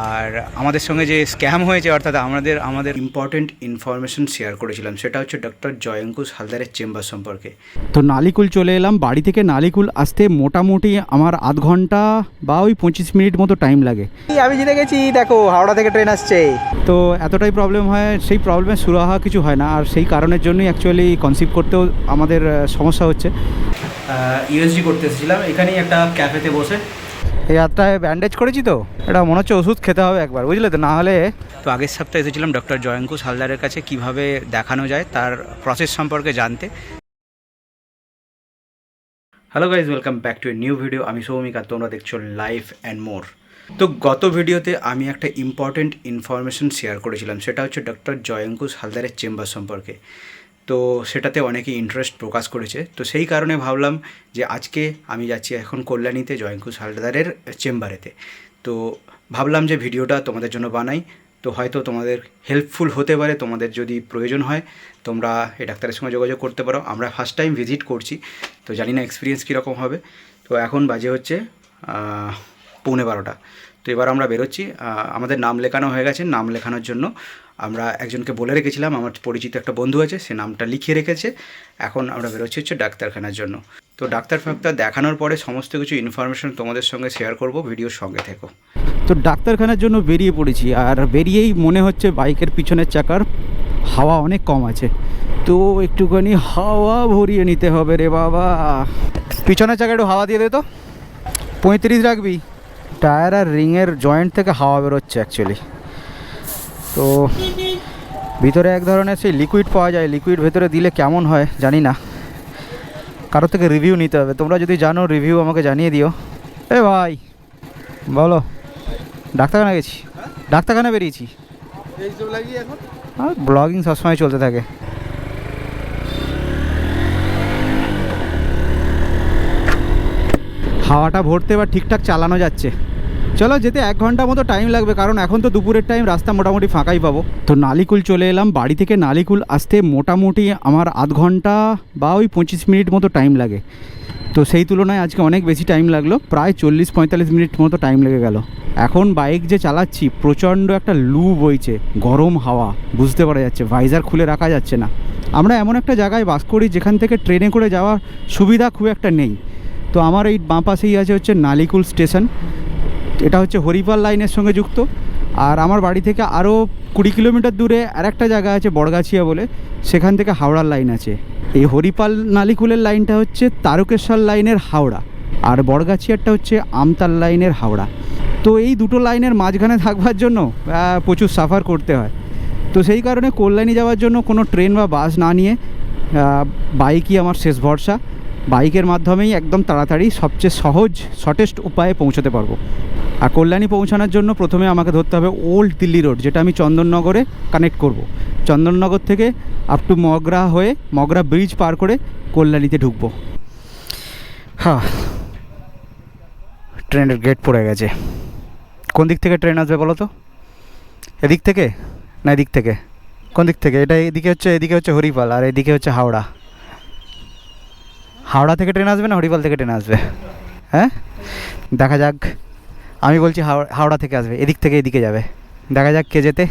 আর আমাদের সঙ্গে যে স্ক্যাম হয়েছে অর্থাৎ আমাদের ইম্পর্টেন্ট ইনফরমেশন শেয়ার করেছিলাম সেটা হচ্ছে ডক্টর জয়ঙ্কুশ হালদারের চেম্বার সম্পর্কে। তো নালিকুল চলে এলাম, বাড়ি থেকে নালিকুল আসতে মোটামুটি আমার আধ ঘন্টা বা ওই 25 মিনিট মতো টাইম লাগে। আমি জিতে গেছি, দেখো হাওড়া থেকে ট্রেন আসছে। তো এতটাই প্রবলেম হয়, সেই প্রবলেমের সুরাহা কিছু হয় না, আর সেই কারণের জন্যই অ্যাকচুয়ালি কনসিভ করতেও আমাদের সমস্যা হচ্ছে। ইউএসজি করতে এসেছিলাম এখানেই একটা ক্যাফেতে বসে। এই হাতটায় ব্যান্ডেজ করেছি, তো এটা মনে হচ্ছে ওষুধ খেতে হবে একবার, বুঝলে তো, না হলে। তো আগের সপ্তাহে এসেছিলাম ডক্টর জয়ঙ্কুশ হালদারের কাছে কিভাবে দেখানো যায় তার প্রসেস সম্পর্কে জানতে। Hello guys, welcome back to a new video. আমি সৌমিক আর তোমরা দেখছো লাইফ অ্যান্ড মোর। তো গত ভিডিওতে আমি একটা ইম্পর্টেন্ট ইনফরমেশন শেয়ার করেছিলাম, সেটা হচ্ছে ডক্টর জয়ঙ্কুশ হালদারের চেম্বার সম্পর্কে। তো সেটাতে অনেকেই ইন্টারেস্ট প্রকাশ করেছে, তো সেই কারণে ভাবলাম যে আজকে আমি যাচ্ছি এখন কল্যাণীতে জয়ঙ্কুশ হালদারের চেম্বারেতে। তো ভাবলাম যে ভিডিওটা তোমাদের জন্য বানাই, তো হয়তো তোমাদের হেল্পফুল হতে পারে। তোমাদের যদি প্রয়োজন হয় তোমরা এই ডাক্তারের সঙ্গে যোগাযোগ করতে পারো। আমরা ফার্স্ট টাইম ভিজিট করছি, তো জানি না এক্সপিরিয়েন্স কীরকম হবে। তো এখন বাজে হচ্ছে 11:15। তো এবার আমরা বেরোচ্ছি। আমাদের নাম লেখানো হয়ে গেছে। নাম লেখানোর জন্য আমরা একজনকে বলে রেখেছিলাম, আমার পরিচিত একটা বন্ধু আছে, সে নামটা লিখিয়ে রেখেছে। এখন আমরা বেরোচ্ছি হচ্ছে ডাক্তারখানার জন্য। তো ডাক্তার দেখানোর পরে সমস্ত কিছু ইনফরমেশন তোমাদের সঙ্গে শেয়ার করব, ভিডিওর সঙ্গে থেকো। তো ডাক্তারখানার জন্য বেরিয়ে পড়েছি, আর বেরিয়েই মনে হচ্ছে বাইকের পিছনের চাকার হাওয়া অনেক কম আছে, তো একটুখানি হাওয়া ভরিয়ে নিতে হবে রে বাবা। পিছনের চাকা একটু হাওয়া দিয়ে দে তো, 35 রাখবি। টায়ার আর রিংয়ের জয়েন্ট থেকে হাওয়া বেরোচ্ছে অ্যাকচুয়ালি। তো ভিতরে এক ধরনের সেই লিকুইড পাওয়া যায়, লিকুইড ভেতরে দিলে কেমন হয় জানি না, কারোর থেকে রিভিউ নিতে হবে। তোমরা যদি জানো রিভিউ আমাকে জানিয়ে দিও। এ ভাই বলো, ডাক্তারখানা গেছি, ডাক্তারখানা বেরিয়েছি। আর ব্লগিং সবসময় চলতে থাকে। হাওয়াটা ভরতে এবার ঠিকঠাক চালানো যাচ্ছে। চলো, যেতে 1 ঘন্টা মতো টাইম লাগবে, কারণ এখন তো দুপুরের টাইম, রাস্তা মোটামুটি ফাঁকাই পাবো। তো নালিকুল চলে এলাম, বাড়ি থেকে নালিকুল আসতে মোটামুটি আমার আধ ঘন্টা বা ওই 25 মিনিট মতো টাইম লাগে। তো সেই তুলনায় আজকে অনেক বেশি টাইম লাগলো, প্রায় 40-45 মিনিট মতো টাইম লেগে গেল। এখন বাইক যে চালাচ্ছি প্রচণ্ড একটা লু বইছে, গরম হাওয়া বুঝতে পারা যাচ্ছে, ভাইজার খুলে রাখা যাচ্ছে না। আমরা এমন একটা জায়গায় বাস করি যেখান থেকে ট্রেনে করে যাওয়ার সুবিধা খুব একটা নেই। তো আমার এই বাঁ পাশেই আছে হচ্ছে নালিকুল স্টেশন, এটা হচ্ছে হরিপাল লাইনের সঙ্গে যুক্ত। আর আমার বাড়ি থেকে আরও 20 কিলোমিটার দূরে আরেকটা জায়গা আছে বড়গাছিয়া বলে, সেখান থেকে হাওড়ার লাইন আছে। এই হরিপাল নালিকুলের লাইনটা হচ্ছে তারকেশ্বর লাইনের হাওড়া, আর বড়গাছিয়ারটা হচ্ছে আমতাল লাইনের হাওড়া। তো এই দুটো লাইনের মাঝখানে থাকবার জন্য প্রচুর সাফার করতে হয়। তো সেই কারণে কল্যাণী যাওয়ার জন্য কোনো ট্রেন বা বাস না নিয়ে বাইকই আমার শেষ ভরসা। বাইকের মাধ্যমেই একদম তাড়াতাড়ি সবচেয়ে সহজ শর্টেস্ট উপায়ে পৌঁছতে পারবো। আর কল্যাণী পৌঁছানোর জন্য প্রথমে আমাকে ধরতে হবে ওল্ড দিল্লি রোড, যেটা আমি চন্দননগরে কানেক্ট করব। চন্দননগর থেকে আপ টু মগরা হয়ে মগরা ব্রিজ পার করে কল্যাণীতে ঢুকবো। হ্যাঁ, ট্রেনের গেট পড়ে গেছে। কোন দিক থেকে ট্রেন আসবে বলো তো? এদিক থেকে না এদিক থেকে? কোন দিক থেকে? এটা এদিকে হচ্ছে হরিপাল, আর এদিকে হচ্ছে হাওড়া। হাওড়া থেকে ট্রেন আসবে না হরিপাল থেকে ট্রেন আসবে? হ্যাঁ, দেখা যাক। আমি বলছি হাওড়া থেকে আসবে, এদিক থেকে এদিকে যাবে, দেখা যাক কে যেতে।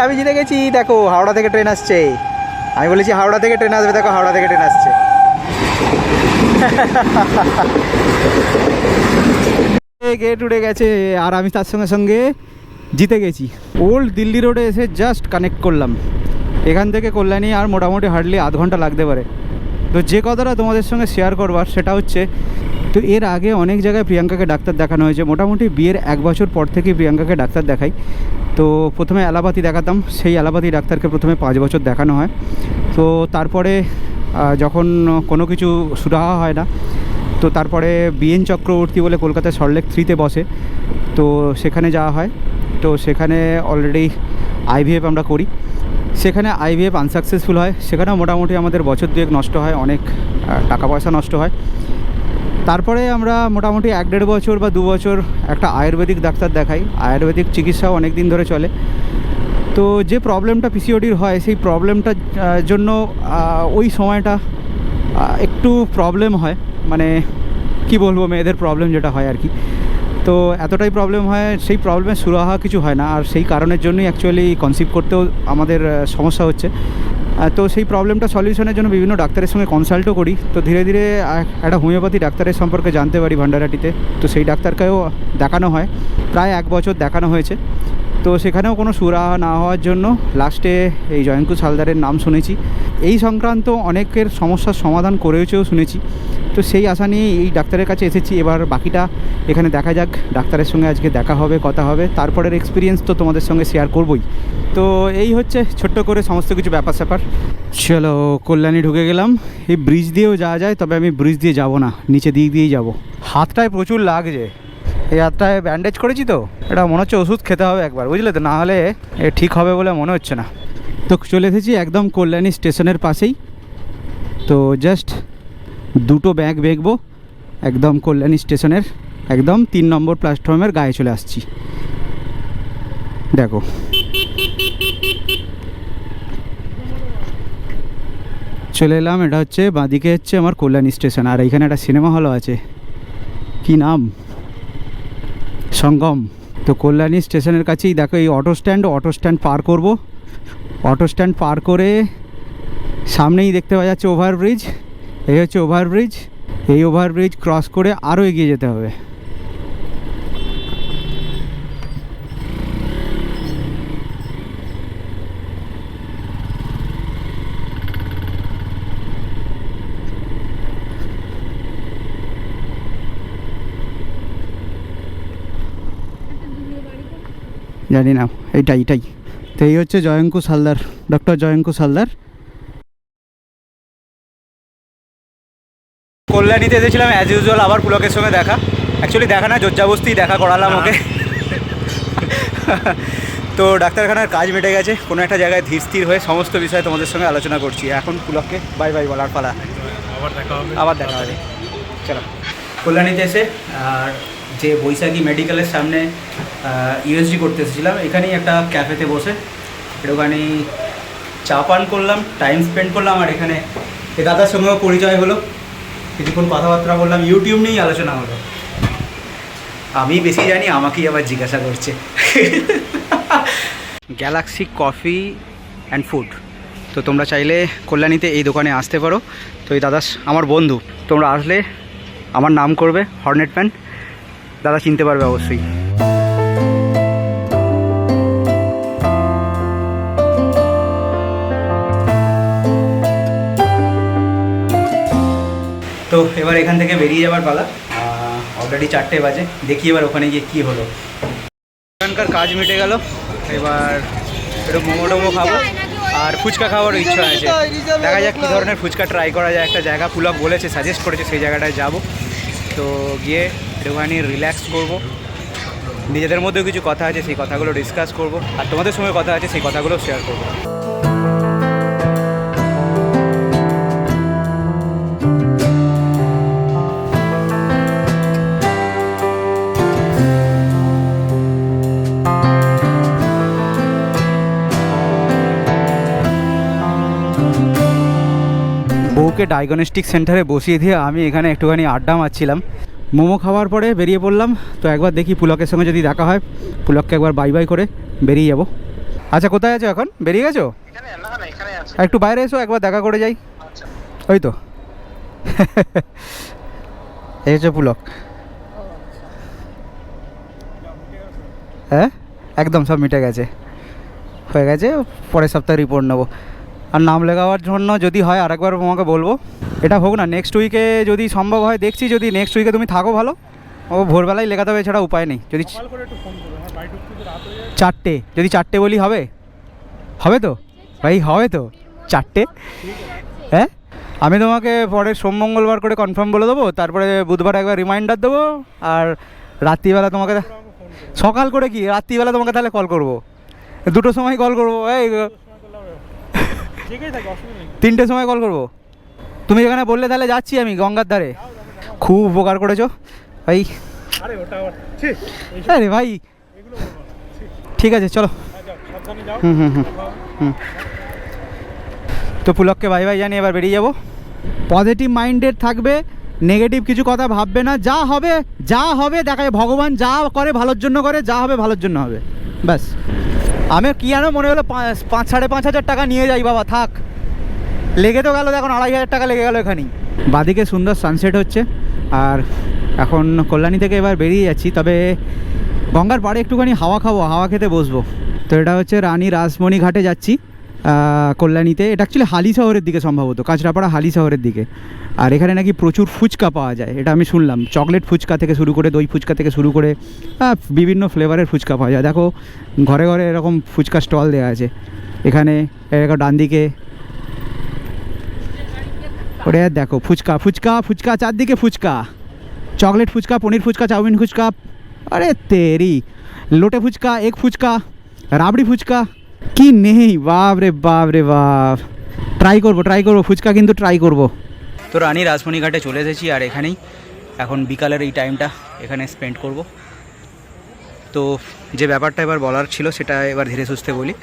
আমি জিতে গেছি, দেখো হাওড়া থেকে ট্রেন আসছে। আমি বলেছি হাওড়া থেকে ট্রেন আসবে, দেখো হাওড়া থেকে ট্রেন আসছে। গেট উড়ে গেছে, আর আমি তার সঙ্গে সঙ্গে জিতে গেছি। ওল্ড দিল্লি রোডে এসে জাস্ট কানেক্ট করলাম। এখান থেকে কল্যাণী আর মোটামুটি হার্ডলি আধ ঘন্টা লাগতে পারে। তো যে কথাটা তোমাদের সঙ্গে শেয়ার করবার সেটা হচ্ছে, তো এর আগে অনেক জায়গায় প্রিয়াঙ্কাকে ডাক্তার দেখানো হয়েছে। মোটামুটি বিয়ের 1 বছর পর থেকেই প্রিয়াঙ্কাকে ডাক্তার দেখাই। তো প্রথমে অ্যালোপ্যাথি দেখাতাম, সেই অ্যালোপ্যাথি ডাক্তারকে প্রথমে 5 বছর দেখানো হয়। তো তারপরে যখন কোনো কিছু সুরাহা হয় না, তো তারপরে বিএন চক্রবর্তী বলে কলকাতায় সল্টলেক 3-তে বসে, তো সেখানে যাওয়া হয়। তো সেখানে অলরেডি আইভিএফ আমরা করি। সেখানে আইভিএফ আনসাকসেসফুল হয়, সেখানেও মোটামুটি আমাদের বছর 2 নষ্ট হয়, অনেক টাকা পয়সা নষ্ট হয়। তারপরে আমরা মোটামুটি 1-1.5 বছর বা 2 বছর একটা আয়ুর্বেদিক ডাক্তার দেখাই। আয়ুর্বেদিক চিকিৎসাও অনেক দিন ধরে চলে। তো যে প্রবলেমটা পিসিওডির হয়, সেই প্রবলেমটার জন্য ওই সময়টা একটু প্রবলেম হয়, মানে কি বলবো, মেয়েদের প্রবলেম যেটা হয় আর কি। তো এতটাই প্রবলেম হয়, সেই প্রবলেমের সুরাহা কিছু হয় না, আর সেই কারণের জন্যই অ্যাকচুয়ালি কনসিভ করতেও আমাদের সমস্যা হচ্ছে। তো সেই প্রবলেমটা সলিউশনের জন্য বিভিন্ন ডাক্তারের সঙ্গে কনসাল্টও করি। তো ধীরে ধীরে একটা হোমিওপ্যাথি ডাক্তারের সম্পর্কে জানতে পারি ভান্ডারহাটিতে। তো সেই ডাক্তারকেও দেখানো হয়, প্রায় 1 বছর দেখানো হয়েছে। তো সেখানেও কোনো সুরাহা না হওয়ার জন্য লাস্টে এই জয়ঙ্কুশ হালদারের নাম শুনেছি, এই সংক্রান্ত অনেকের সমস্যার সমাধান করেছেও শুনেছি। তো সেই আশা নিয়ে এই ডাক্তারের কাছে এসেছি। এবার বাকিটা এখানে দেখা যাক, ডাক্তারের সঙ্গে আজকে দেখা হবে, কথা হবে, তারপরের এক্সপিরিয়েন্স তো তোমাদের সঙ্গে শেয়ার করবই। তো এই হচ্ছে ছোট্ট করে সমস্ত কিছু ব্যাপার স্যাপার। চলো কল্যাণী ঢুকে গেলাম। এই ব্রিজ দিয়েও যাওয়া যায়, তবে আমি ব্রিজ দিয়ে যাব না, নিচে দিক দিয়েই যাব। হাতটায় প্রচুর লাগছে, এই হাতটায় ব্যান্ডেজ করেছি, তো এটা মনে হচ্ছে ওষুধ খেতে হবে একবার, বুঝলে তো, না হলে ঠিক হবে বলে মনে হচ্ছে না। তো চলে এসেছি একদম কল্যাণী স্টেশনের পাশেই। তো জাস্ট 2টো ব্যাগ বেঁকবো, একদম কল্যাণী স্টেশনের একদম 3 নম্বর প্ল্যাটফর্মের গায়ে চলে আসছি। দেখো চলে এলাম, এটা হচ্ছে বাঁদিকে হচ্ছে আমার কল্যাণী স্টেশন। আর এইখানে একটা সিনেমা হলও আছে, কি নাম, সঙ্গম। তো কল্যাণী স্টেশনের কাছেই দেখো এই অটো স্ট্যান্ড পার করব। অটো স্ট্যান্ড পার করে সামনেই দেখতে পাওয়া যাচ্ছে ওভারব্রিজ। এই হচ্ছে ওভারব্রিজ, এই ওভারব্রিজ ক্রস করে আরও এগিয়ে যেতে হবে। জানি না, এইটাই। তো এই হচ্ছে জয়ঙ্কুশ হালদার, ডক্টর জয়ঙ্কুশ হালদার। কল্যাণীতে এসেছিলাম অ্যাজ ইউজুয়াল, আবার পুলকের সঙ্গে দেখা। অ্যাকচুয়ালি দেখা না, জোরজাবস্তি দেখা করালাম ওকে। তো ডাক্তারখানার কাজ মিটে গেছে, কোনো একটা জায়গায় ধীর স্থির হয়ে সমস্ত বিষয়ে তোমাদের সঙ্গে আলোচনা করছি। এখন পুলককে বাই বাই বলার পালা, আবার দেখা হবে। চলো কল্যাণীতে এসে আর যে বৈশাখী মেডিকেলের সামনে ইউএসজি করতে এসেছিলাম, এখানেই একটা ক্যাফেতে বসে একটুখানি চা পান করলাম, টাইম স্পেন্ড করলাম। আর এখানে এ দাদার সঙ্গেও পরিচয় হলো, কিছুক্ষণ কথাবার্তা বললাম, ইউটিউব নিয়েই আলোচনা হলো। আমি বেশি জানি, আমাকেই আবার জিজ্ঞাসা করছে। Galaxy coffee and food. তো তোমরা চাইলে কল্যাণীতে এই দোকানে আসতে পারো। তো এই দাদা আমার বন্ধু, তোমরা আসলে আমার নাম করবে হর্নেট প্যান, দাদা চিনতে পারবে অবশ্যই। তো এবার এখান থেকে বেরিয়ে যাবার পালা, অলরেডি 4টে বাজে। দেখি এবার ওখানে গিয়ে কী হলো। এখানকার কাজ মিটে গেল, এবার একটু মোমো খাবো আর ফুচকা খাওয়ার ইচ্ছা আছে। দেখা যাক কী ধরনের ফুচকা ট্রাই করা যায়। একটা জায়গা পুলক বলেছে, সাজেস্ট করেছে, সেই জায়গাটায় যাব। তো গিয়ে একটুখানি রিল্যাক্স করব, নিজেদের মধ্যেও কিছু কথা আছে সেই কথাগুলো ডিসকাস করব, আর তোমাদের সঙ্গে কথা আছে সেই কথাগুলো শেয়ার করব। বউকে ডায়াগনস্টিক সেন্টারে বসিয়ে দিয়ে আমি এখানে একটুখানি আড্ডা মারছিলাম। মোমো খাওয়ার পরে বেরিয়ে পড়লাম। তো একবার দেখি পুলকের সঙ্গে যদি দেখা হয়, পুলককে একবার বাই বাই করে বেরিয়ে যাব। আচ্ছা কোথায় আছো এখন, বেরিয়ে গেছো? একটু বাইরে এসো, একবার দেখা করে যাই। ওই তো এই হচ্ছে পুলক। হ্যাঁ একদম সব মিটে গেছে, হয়ে গেছে। পরের সপ্তাহে রিপোর্ট নেবো। আর নাম লেখাবার জন্য যদি হয় আরেকবার তোমাকে বলবো, এটা হোক না নেক্সট উইকে যদি সম্ভব হয়, দেখছি। যদি নেক্সট উইকে তুমি থাকো ভালো, ও ভোরবেলায় লেখাতে হবে, এছাড়া উপায় নেই। যদি 4টে, যদি 4টে বলি হবে, হবে তো ভাই, হবে তো 4টে। হ্যাঁ আমি তোমাকে পরের সোম মঙ্গলবার করে কনফার্ম বলে দেবো, তারপরে বুধবার একবার রিমাইন্ডার দেবো। আর রাত্রিবেলা তোমাকে, সকাল করে কি রাত্রিবেলা তোমাকে তাহলে কল করবো, 2টোর সময় কল করবো, এই 3টের সময় কল করবো। তুমি এখানে বললে তাহলে যাচ্ছি আমি গঙ্গার ধারে। খুব উপকার করেছো ভাই। আরে ভাই ঠিক আছে চলো। তো পুলককে বাই বাই জানিয়ে এবার বেরিয়ে যাবো। পজিটিভ মাইন্ডেড থাকবে, নেগেটিভ কিছু কথা ভাববে না, যা হবে দেখা যায়, ভগবান যা করে ভালোর জন্য করে, যা হবে ভালোর জন্য হবে, ব্যাস। আমি কি জানো মনে হলো 5,500 টাকা নিয়ে যাই বাবা, থাক, লেগে তো গেল, দেখুন 2,500 টাকা লেগে গেল এখানেই। বাদিকে সুন্দর সানসেট হচ্ছে, আর এখন কল্যাণী থেকে এবার বেরিয়ে যাচ্ছি, তবে গঙ্গার পাড়ে একটুখানি হাওয়া খাবো, হাওয়া খেতে বসবো। তো এটা হচ্ছে রানী রাসমণি ঘাটে যাচ্ছি কল্যাণীতে। এটা অ্যাকচুয়ালি হালি শহরের দিকে, সম্ভবত কাঁচরাপাড়া হালি শহরের দিকে। আর এখানে নাকি প্রচুর ফুচকা পাওয়া যায়, এটা আমি শুনলাম। চকলেট ফুচকা থেকে শুরু করে, দই ফুচকা থেকে শুরু করে বিভিন্ন ফ্লেভারের ফুচকা পাওয়া যায়। দেখো ঘরে ঘরে এরকম ফুচকা স্টল দেওয়া আছে। এখানে এরকম ডান দিকে ওরে দেখো ফুচকা ফুচকা ফুচকা, চারদিকে ফুচকা, চকলেট ফুচকা, পনির ফুচকা, চাউমিন ফুচকা, আরে তেরি, লোটে ফুচকা, এগ ফুচকা, রাবড়ি ফুচকা, কি নেই, বাপ রে বাপ রে বাপ। ট্রাই করবো ফুচকা, কিন্তু ট্রাই করব। তো রানী রাসমণি ঘাটে চলে এসেছি, আর এখানেই এখন বিকালের এই টাইমটা এখানে স্পেন্ড করব। তো যে ব্যাপারটা এবার বলার ছিল সেটা এবার ধীরে সুস্থে বলি।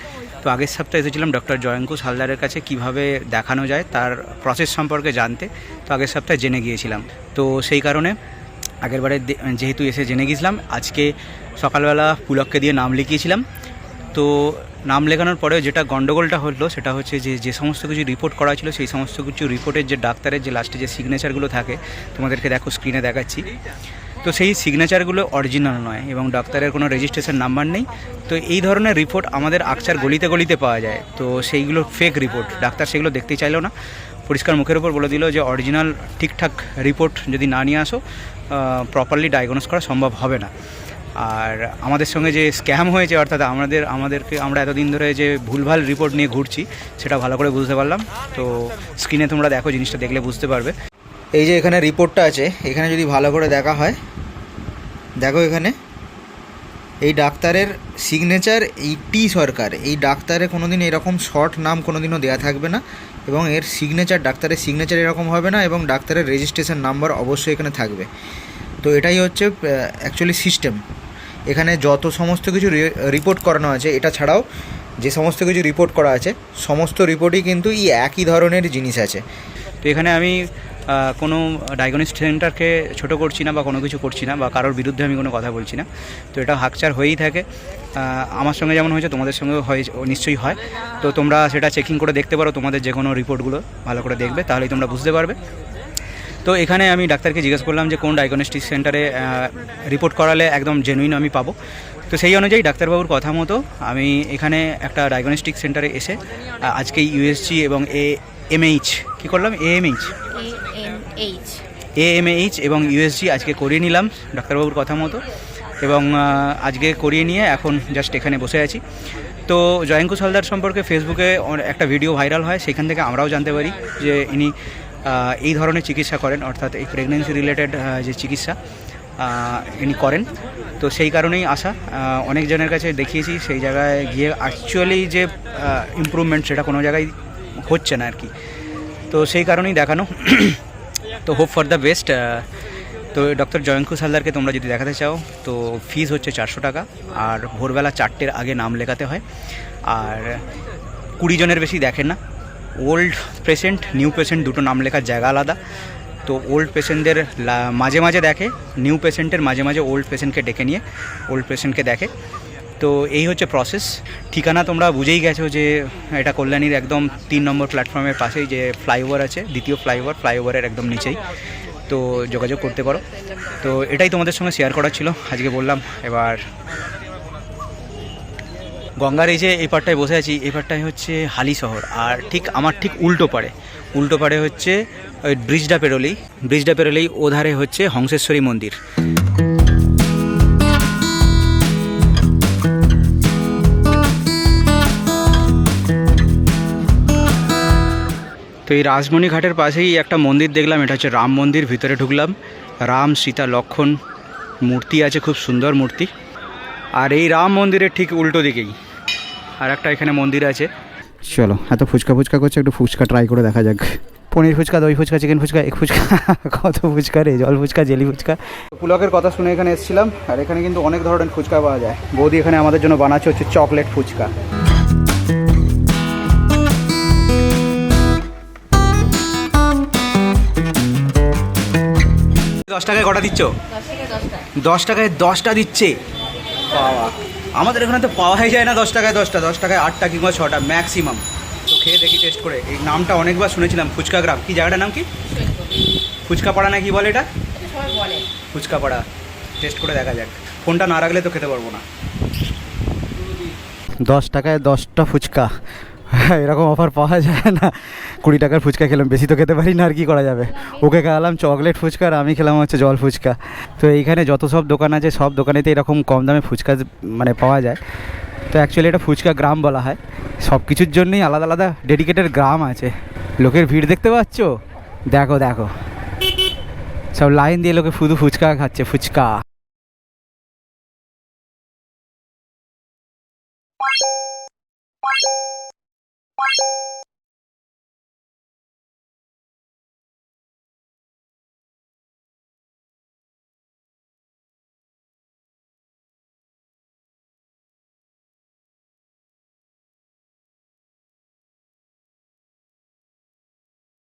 তো আগের সপ্তাহে এসেছিলাম ডক্টর জয়ঙ্কুশ হালদারের কাছে কিভাবে দেখানো যায় তার প্রসেস সম্পর্কে জানতে। তো আগের সপ্তাহে জেনে গিয়েছিলাম, তো সেই কারণে আগেরবারে যেহেতু এসে জেনে গিয়েছিলাম, আজকে সকালবেলা পুলককে দিয়ে নাম লিখিয়েছিলাম। তো নাম লেখানোর পরেও যেটা গণ্ডগোলটা হলো সেটা হচ্ছে যে সমস্ত কিছু রিপোর্ট করা ছিল, সেই সমস্ত কিছু রিপোর্টের যে ডাক্তারের যে লাস্টে যে সিগনেচারগুলো থাকে, তোমাদেরকে দেখো স্ক্রিনে দেখাচ্ছি, তো সেই সিগনেচারগুলো অরিজিনাল নয় এবং ডাক্তারের কোনো রেজিস্ট্রেশন নাম্বার নেই। তো এই ধরনের রিপোর্ট আমাদের আকছার গলিতে গলিতে পাওয়া যায়। তো সেইগুলো ফেক রিপোর্ট, ডাক্তার সেগুলো দেখতেই চাইলো না, পরিষ্কার মুখের উপর বলে দিল যে অরিজিনাল ঠিকঠাক রিপোর্ট যদি না নিয়ে আসো প্রপারলি ডায়াগনোস করা সম্ভব হবে না। আর আমাদের সঙ্গে যে স্ক্যাম হয়েছে, অর্থাৎ আমরা এতদিন ধরে যে ভুলভাল রিপোর্ট নিয়ে ঘুরছি সেটা ভালো করে বুঝতে পারলাম। তো স্ক্রিনে তোমরা দেখো, জিনিসটা দেখলে বুঝতে পারবে। এই যে এখানে রিপোর্টটা আছে, এখানে যদি ভালো করে দেখা হয়, দেখো এখানে এই ডাক্তারের সিগনেচার এই টি সরকার, এই ডাক্তারে কোনো দিন এরকম শর্ট নাম কোনো দিনও দেওয়া থাকবে না, এবং এর সিগনেচার, ডাক্তারের সিগনেচার এরকম হবে না, এবং ডাক্তারের রেজিস্ট্রেশন নাম্বার অবশ্যই এখানে থাকবে। তো এটাই হচ্ছে অ্যাকচুয়ালি সিস্টেম। এখানে যত সমস্ত কিছু রিপোর্ট করানো আছে, এটা ছাড়াও যে সমস্ত কিছু রিপোর্ট করা আছে সমস্ত রিপোর্টই কিন্তু এই একই ধরনের জিনিস আছে। তো এখানে আমি কোনো ডায়াগনস্টিক সেন্টারকে ছোটো করছি না বা কোনো কিছু করছি না, বা কারোর বিরুদ্ধে আমি কোনো কথা বলছি না। তো এটা হাকচার হয়েই থাকে, আমার সঙ্গে যেমন হয়েছে তোমাদের সঙ্গেও নিশ্চয়ই হয়। তো তোমরা সেটা চেকিং করে দেখতে পারো, তোমাদের যে কোনো রিপোর্টগুলো ভালো করে দেখবে, তাহলেই তোমরা বুঝতে পারবে। তো এখানে আমি ডাক্তারকে জিজ্ঞেস করলাম যে কোন ডায়াগনস্টিক সেন্টারে রিপোর্ট করালে একদম জেনুইন আমি পাবো। তো সেই অনুযায়ী ডাক্তারবাবুর কথা মতো আমি এখানে একটা ডায়াগনস্টিক সেন্টারে এসে আজকে ইউএসজি এবং এএমএইচ কী করলাম, এএমএইচ এবং ইউএসজি আজকে করিয়ে নিলাম ডাক্তারবাবুর কথা মতো, এবং আজকে করিয়ে নিয়ে এখন জাস্ট এখানে বসে আছি। তো জয়ঙ্কুশ হালদার সম্পর্কে ফেসবুকে একটা ভিডিও ভাইরাল হয়, সেখান থেকে আমরাও জানতে পারি যে ইনি এই ধরনের চিকিৎসা করেন, অর্থাৎ এই প্রেগনেন্সি রিলেটেড যে চিকিৎসা ইনি করেন। তো সেই কারণেই আসা, অনেক জনের কাছে দেখিয়েছি, সেই জায়গায় গিয়ে অ্যাকচুয়ালি যে ইমপ্রুভমেন্ট সেটা কোনো জায়গায় হচ্ছে না আর কি। তো সেই কারণেই দেখানো। তো হোপ ফর দ্য বেস্ট। তো ডক্টর জয়ঙ্কুশ হালদারকে তোমরা যদি দেখাতে চাও তো ফিজ হচ্ছে 400 টাকা, আর ভোরবেলা 4টের আগে নাম লেখাতে হয়, আর 20 জনের বেশি দেখেন না। ওল্ড পেশেন্ট, নিউ পেশেন্ট দুটো নাম লেখার জায়গা আলাদা। তো ওল্ড পেশেন্টদের মাঝে মাঝে দেখে, নিউ পেশেন্টের মাঝে মাঝে ওল্ড পেশেন্টকে ডেকে নিয়ে ওল্ড পেশেন্টকে দেখে। তো এই হচ্ছে প্রসেস। ঠিকানা তোমরা বুঝেই গেছো যে এটা কল্যাণীর একদম 3 নম্বর প্ল্যাটফর্মের পাশেই যে ফ্লাইওভার আছে, দ্বিতীয় ফ্লাইওভারের একদম নিচেই। তো যোগাযোগ করতে পারো। তো এটাই তোমাদের সঙ্গে শেয়ার করার ছিল, আজকে বললাম। এবার গঙ্গার এই যে এই পাড়টায় বসে আছি, এই পাড়টায় হচ্ছে হালি শহর, আর ঠিক আমার ঠিক উল্টো পাড়ে হচ্ছে ওই ব্রিজটা পেরোলেই ওধারে হচ্ছে হংসেশ্বরী মন্দির। তো এই রাসমণি ঘাটের পাশেই একটা মন্দির দেখলাম, এটা হচ্ছে রাম মন্দির। ভিতরে ঢুকলাম, রাম সীতা লক্ষ্মণ মূর্তি আছে, খুব সুন্দর মূর্তি। আর এই রাম মন্দিরের ঠিক উল্টো দিকেই আর একটা এখানে মন্দির আছে। চলো, এত ফুচকা করছে, একটু ফুচকা ট্রাই করে দেখা যাক। পনির ফুচকা, দই ফুচকা, চিকেন ফুচকা, এগ ফুচকা, কত ফুচকা রে, জল ফুচকা, জেলি ফুচকা। পুলকের কথা শুনে এখানে এসেছিলাম, আর এখানে কিন্তু অনেক ধরনের ফুচকা পাওয়া যায়। বৌদি এখানে আমাদের জন্য বানাচ্ছে হচ্ছে চকলেট ফুচকা। 10 টাকায় কটা দিচ্ছ? 10 টাকায় 10টা দিচ্ছে বাবা। আমাদের এখানে তো পাওয়াই যায় না 10 টাকায় 10টা, 10 টাকায় 8টা কিংবা 6টা ম্যাক্সিমাম। তো খেয়ে দেখি টেস্ট করে। এই নামটা অনেকবার শুনেছিলাম, ফুচকা গ্রাম। কি জায়গাটার নাম কি? ফুচকা পাড়া না কি বলে এটা? ফুচকা পাড়া। টেস্ট করে দেখা যাক। ফোনটা না রাখলে তো খেতে পারবো না। 10 টাকায় 10টা ফুচকা, এরকম অফার পাওয়া যায় না। 20 টাকার ফুচকা খেলাম, বেশি তো খেতে পারি না, আর কি করা যাবে। ওকে খেলাম চকলেট ফুচকা আর আমি খেলাম হচ্ছে জল ফুচকা। তো এইখানে যত সব দোকান আছে সব দোকানেতে এরকম কম দামে ফুচকা মানে পাওয়া যায়। তো অ্যাকচুয়ালি এটা ফুচকা গ্রাম বলা হয়। সব কিছুর জন্যই আলাদা আলাদা ডেডিকেটেড গ্রাম আছে। লোকের ভিড় দেখতে পাচ্ছ? দেখো দেখো, সব লাইন দিয়ে লোকে শুধু ফুচকা খাচ্ছে, ফুচকা।